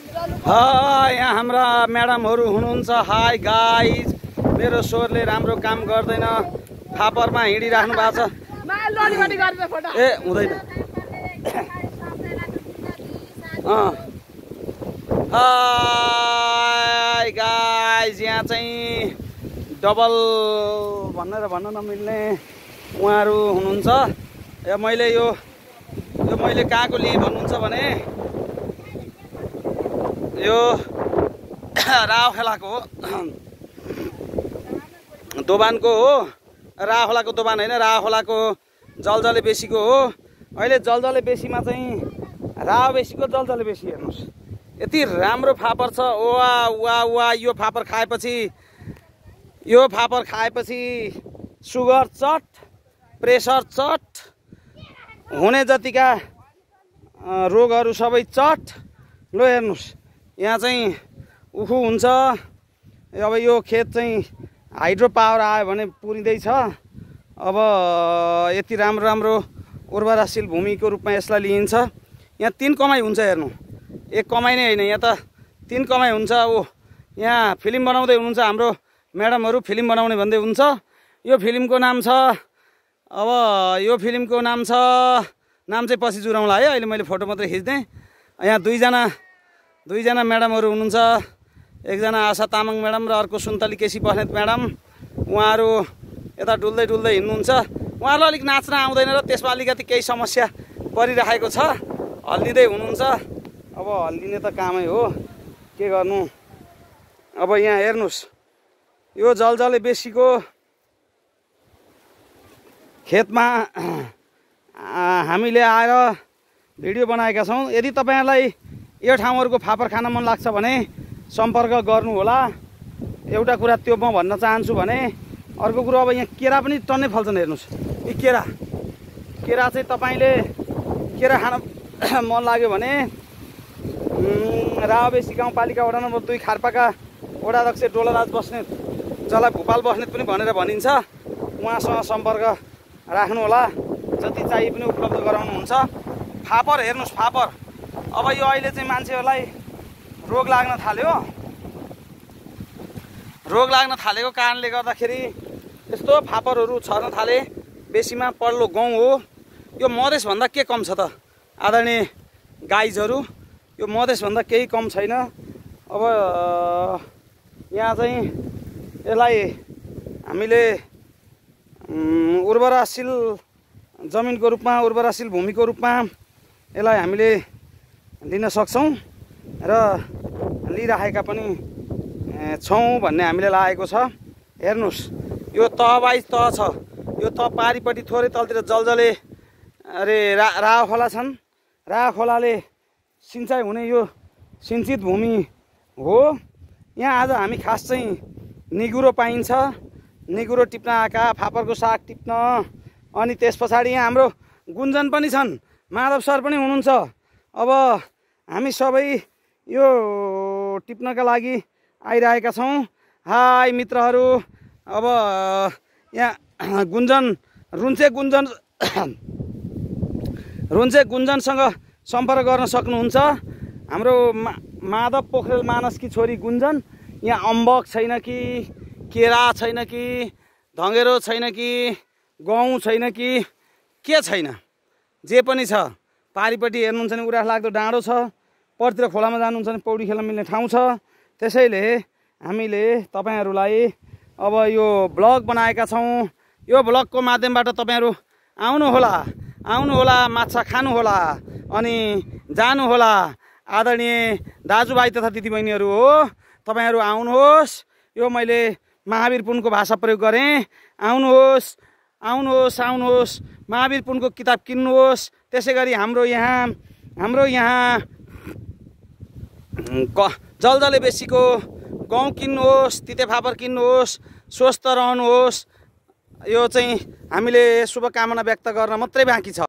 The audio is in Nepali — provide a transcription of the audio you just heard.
यहाँ हाम्रा म्याडमहरू हुनुहुन्छ। हाई गाइज, मेरो स्वरले राम्रो काम गर्दैन, फापरमा हिँडिराख्नु भएको छ। ए हुँदैन। हाई गाइज, यहाँ चाहिँ डबल भन्न नमिल्ने उहाँहरू हुनुहुन्छ। मैले यो मैले कहाँको लिएँ भन्नुहुन्छ भने यो राव खोलाको हो, दोबानको हो। राव खोलाको दोबान होइन, राव खोलाको जलजले बेसीको हो। अहिले जलजले बेसीमा चाहिँ राव बेसीको जलजले बेसी हेर्नुहोस्, यति राम्रो फापर छ। वा वा वा, यो फापर खाएपछि सुगर चट, प्रेसर चट, हुने जतिका रोगहरू सबै चट। लो हेर्नुहोस्, यहाँ चाहिँ उखु हुन्छ। अब यो खेत चाहिँ हाइड्रो पावर आयो भने पुरिँदैछ। अब यति राम्रो राम्रो उर्वराशील भूमिको रूपमा यसलाई लिइन्छ। यहाँ 3 कमाइ हुन्छ। हेर्नु, 1 कमाइ नै होइन, यहाँ त 3 कमाइ हुन्छ। यहाँ फिल्म बनाउँदै हुनुहुन्छ हाम्रो म्याडमहरू, फिल्म बनाउने भन्दै हुन्छ। यो फिल्मको नाम छ, अब यो फिल्मको नाम चाहिँ पछि जुराउँला है, अहिले मैले फोटो मात्रै खिच्देँ। यहाँ दुईजना म्याडमहरू हुनुहुन्छ। एकजना आशा तामाङ म्याडम र अर्को सुन्तली केसी बस्नेत म्याडम। उहाँहरू यता डुल्दै हिँड्नुहुन्छ। उहाँहरूलाई अलिक नाच्न आउँदैन र त्यसमा अलिकति केही समस्या परिराखेको छ, हल्लिँदै हुनुहुन्छ। अब हल्लिने त कामै हो, के गर्नु। अब यहाँ हेर्नुहोस्, यो जलजले बेसीको खेतमा हामीले आएर भिडियो बनाएका छौँ। यदि तपाईँहरूलाई यो ठाउँहरूको फापर खान मन लाग्छ भने सम्पर्क गर्नुहोला। एउटा कुरा त्यो म भन्न चाहन्छु भने, अर्को कुरो अब यहाँ केरा पनि टन्नै फल्छन्। हेर्नुहोस्, यी केरा चाहिँ तपाईँले केरा खान मन लाग्यो भने रावबेसी गाउँपालिका वडा नम्बर 2 खारपाका वडाध्यक्ष डोलराज बस्नेत, जसलाई भूपाल बस्नेत पनि भनेर भनिन्छ, उहाँसँग सम्पर्क राख्नुहोला। जति चाहिए पनि उपलब्ध गराउनुहुन्छ। फापर हेर्नुहोस्, फापर अब यो अहिले चाहिँ मान्छेहरूलाई रोग लाग्न थालेको कारणले गर्दाखेरि यस्तो फापरहरू छर्न थाले। बेसीमा पल्लो गाउँ हो। यो मधेसभन्दा के कम छ त आदरणीय गाइजहरू, यो मधेसभन्दा केही कम छैन। अब यहाँ चाहिँ यसलाई हामीले उर्वराशील जमिनको रूपमा, उर्वराशील भूमिको रूपमा यसलाई हामीले लिन सक्छौँ र लिइराखेका पनि छौँ भन्ने हामीले लागेको छ। हेर्नुहोस्, यो तहवाइज तह छ। यो तह पारिपट्टि थोरै तलतिर जलजले राव खोला छन्। राव खोलाले सिँचाइ हुने यो सिञ्चित भूमि हो। यहाँ आज हामी खास चाहिँ निगुरो पाइन्छ, निगुरो टिप्न आएका, फापरको साग टिप्न। अनि त्यस पछाडि यहाँ हाम्रो गुन्जन पनि छन्, माधव सर पनि हुनुहुन्छ। अब हामी सबै यो टिप्नका लागि आइरहेका छौँ। हाई मित्रहरू, अब यहाँ रुन्चे गुन्जनसँग सम्पर्क गर्न सक्नुहुन्छ। हाम्रो माधव पोखरेल मानसकी छोरी गुन्जन। यहाँ अम्बक छैन कि, केरा छैन कि, धँगेरो छैन कि, गहुँ छैन कि, के छैन, जे पनि छ। पारिपट्टि हेर्नुहुन्छ भने उरास लाग्दो डाँडो छ। परतिर खोलामा जानुहुन्छ भने पौडी खेल्न मिल्ने ठाउँ छ। त्यसैले हामीले तपाईँहरूलाई अब यो ब्लग बनाएका छौँ। यो ब्लगको माध्यमबाट तपाईँहरू आउनुहोला, माछा खानुहोला अनि जानुहोला। आदरणीय दाजुभाइ तथा दिदीबहिनीहरू हो, तपाईँहरू आउनुहोस्। यो मैले महावीर पुनको भाषा प्रयोग गरेँ। आउनुहोस्, महावीर पुनको किताब किन्नुहोस्। त्यसै गरी हाम्रो यहाँ जलजले बेसीको गहुँ किन्नुहोस्, तिते फापर किन्नुहोस्, स्वस्थ रहनुहोस्। यो चाहिँ हामीले शुभकामना व्यक्त गर्न मात्रै बाँकी छ।